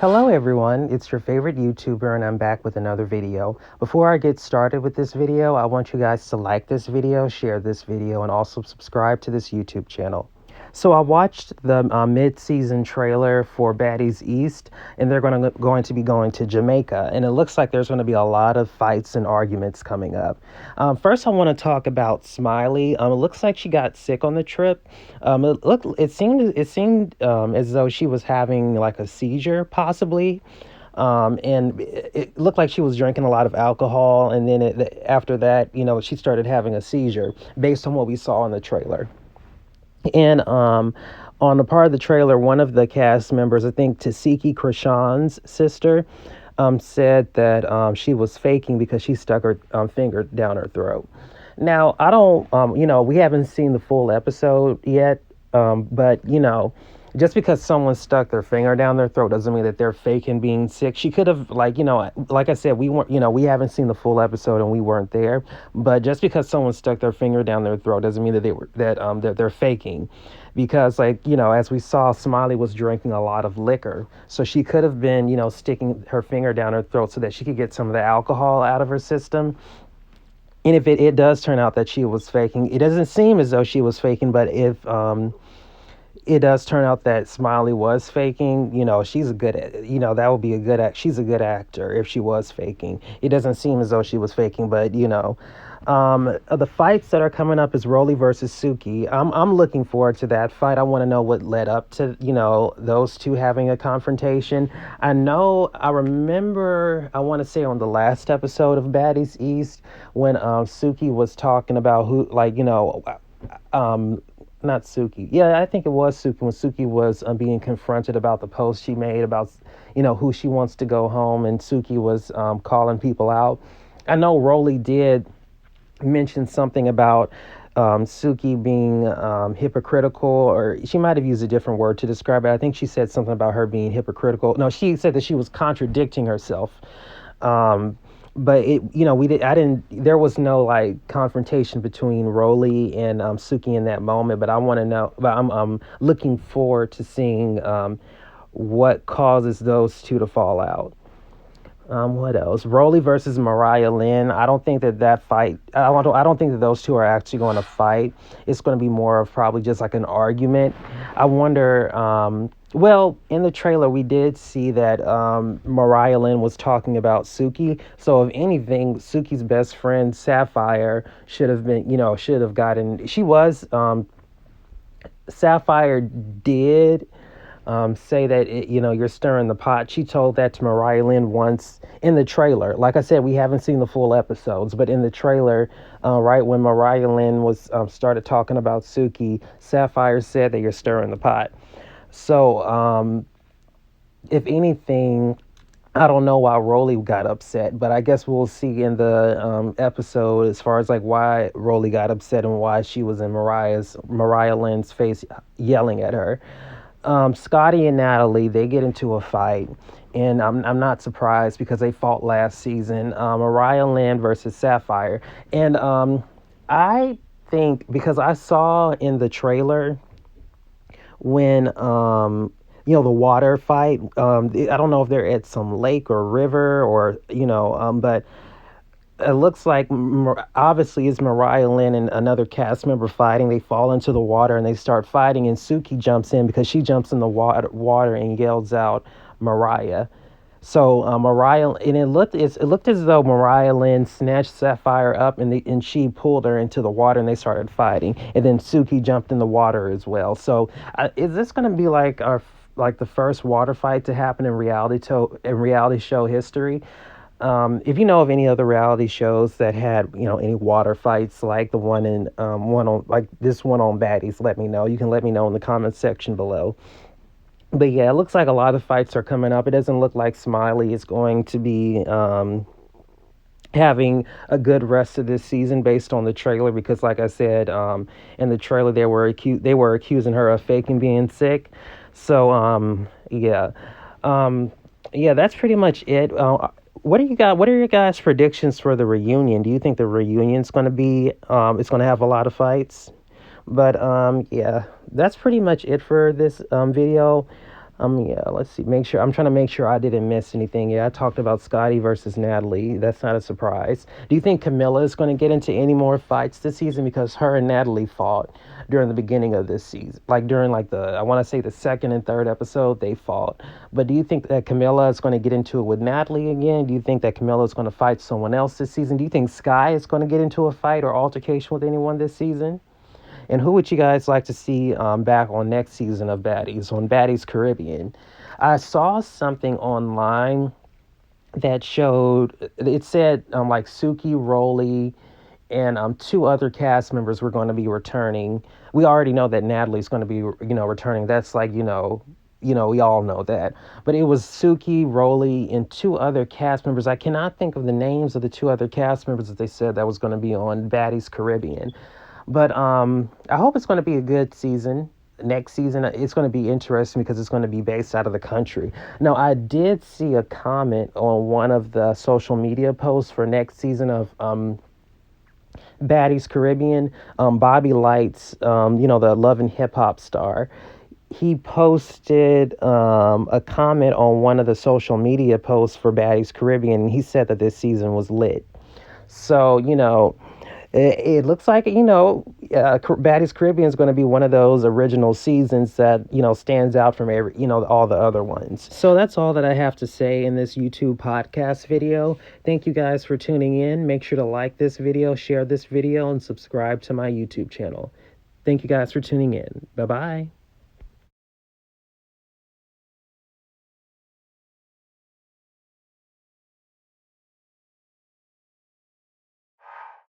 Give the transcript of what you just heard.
Hello everyone, it's your favorite YouTuber and I'm back with another video. Before I get started with this video, I want you guys to like this video, share this video, and also subscribe to this YouTube channel. So I watched the mid-season trailer for Baddies East, and they're going to be going to Jamaica, and it looks like there's going to be a lot of fights and arguments coming up. First, I want to talk about Smiley. It looks like she got sick on the trip. It seemed as though she was having like a seizure, possibly. And it looked like she was drinking a lot of alcohol, and then after that, she started having a seizure based on what we saw in the trailer. And on the part of the trailer, one of the cast members, I think Suki Krishan's sister, said that she was faking because she stuck her finger down her throat. Now, I don't, we haven't seen the full episode yet, but, just because someone stuck their finger down their throat doesn't mean that they're faking being sick. She could have, like I said, we weren't, we haven't seen the full episode and we weren't there. But just because someone stuck their finger down their throat doesn't mean that that they're faking, because as we saw, Smiley was drinking a lot of liquor, so she could have been, sticking her finger down her throat so that she could get some of the alcohol out of her system. And if it does turn out that she was faking, it doesn't seem as though she was faking, but if it does turn out that Smiley was faking, she's a good, that would be a good she's a good actor if she was faking. It doesn't seem as though she was faking, but the fights that are coming up is Rollie versus Suki. I'm looking forward to that fight. I want to know what led up to, those two having a confrontation. I remember, I want to say on the last episode of Baddies East, when Suki was talking about who, not Suki. Yeah, I think it was Suki, when Suki was being confronted about the post she made about, who she wants to go home, and Suki was calling people out. I know Rollie did mention something about Suki being hypocritical, or she might have used a different word to describe it. I think she said something about her being hypocritical. No, she said that she was contradicting herself. But there was no confrontation between Rollie and Suki in that moment, but I want to know, but I'm looking forward to seeing what causes those two to fall out. What else? Rollie versus Mariahlynn. I don't think that fight, I don't think that those two are actually going to fight. It's going to be more of probably just like an argument. I wonder, well, in the trailer, we did see that Mariahlynn was talking about Suki. So if anything, Suki's best friend, Sapphire, should have gotten, Sapphire did say that, you're stirring the pot. She told that to Mariahlynn once in the trailer. Like I said, we haven't seen the full episodes, but in the trailer, right when Mariahlynn was started talking about Suki, Sapphire said that you're stirring the pot. So, if anything, I don't know why Rollie got upset, but I guess we'll see in the episode as far as why Rollie got upset and why she was in Mariahlynn's face yelling at her. Scotty and Natalie, they get into a fight, and I'm not surprised because they fought last season. Mariahlynn versus Sapphire, and I think because I saw in the trailer when the water fight, I don't know if they're at some lake or river or but it looks like obviously it's Mariahlynn and another cast member fighting. They fall into the water and they start fighting, and Suki jumps in because she jumps in the water and yells out Mariah. So and it looked as though Mariahlynn snatched Sapphire up and she pulled her into the water and they started fighting. And then Suki jumped in the water as well. So is this going to be the first water fight to happen in reality show history? If you know of any other reality shows that had any water fights like the one in this one on Baddies, let me know. You can let me know in the comment section below. But yeah, it looks like a lot of fights are coming up. It doesn't look like Smiley is going to be having a good rest of this season based on the trailer, because like I said, in the trailer they were accusing her of faking being sick. So yeah, that's pretty much it. What are your guys' predictions for the reunion? Do you think the reunion's going to be it's going to have a lot of fights? But yeah, that's pretty much it for this video. Yeah, let's see. Make sure I'm trying to make sure I didn't miss anything. Yeah, I talked about Scotty versus Natalie. That's not a surprise. Do you think Camilla is going to get into any more fights this season? Because her and Natalie fought during the beginning of this season, like during like I want to say the second and third episode, they fought. But do you think that Camilla is going to get into it with Natalie again? Do you think that Camilla is going to fight someone else this season? Do you think Sky is going to get into a fight or altercation with anyone this season? And who would you guys like to see back on next season of Baddies, on Baddies Caribbean? I saw something online that showed, it said like Suki, Rollie, and two other cast members were going to be returning. We already know that Natalie's going to be, returning. That's like, we all know that. But it was Suki, Rollie, and two other cast members. I cannot think of the names of the two other cast members that they said that was going to be on Baddies Caribbean. But I hope it's going to be a good season. Next season, it's going to be interesting because it's going to be based out of the country. Now, I did see a comment on one of the social media posts for next season of Baddies Caribbean. Bobby Lights, the Love and Hip Hop star, he posted a comment on one of the social media posts for Baddies Caribbean, and he said that this season was lit. So, it looks like, Baddies Caribbean is going to be one of those original seasons that, stands out from all the other ones. So that's all that I have to say in this YouTube podcast video. Thank you guys for tuning in. Make sure to like this video, share this video, and subscribe to my YouTube channel. Thank you guys for tuning in. Bye-bye.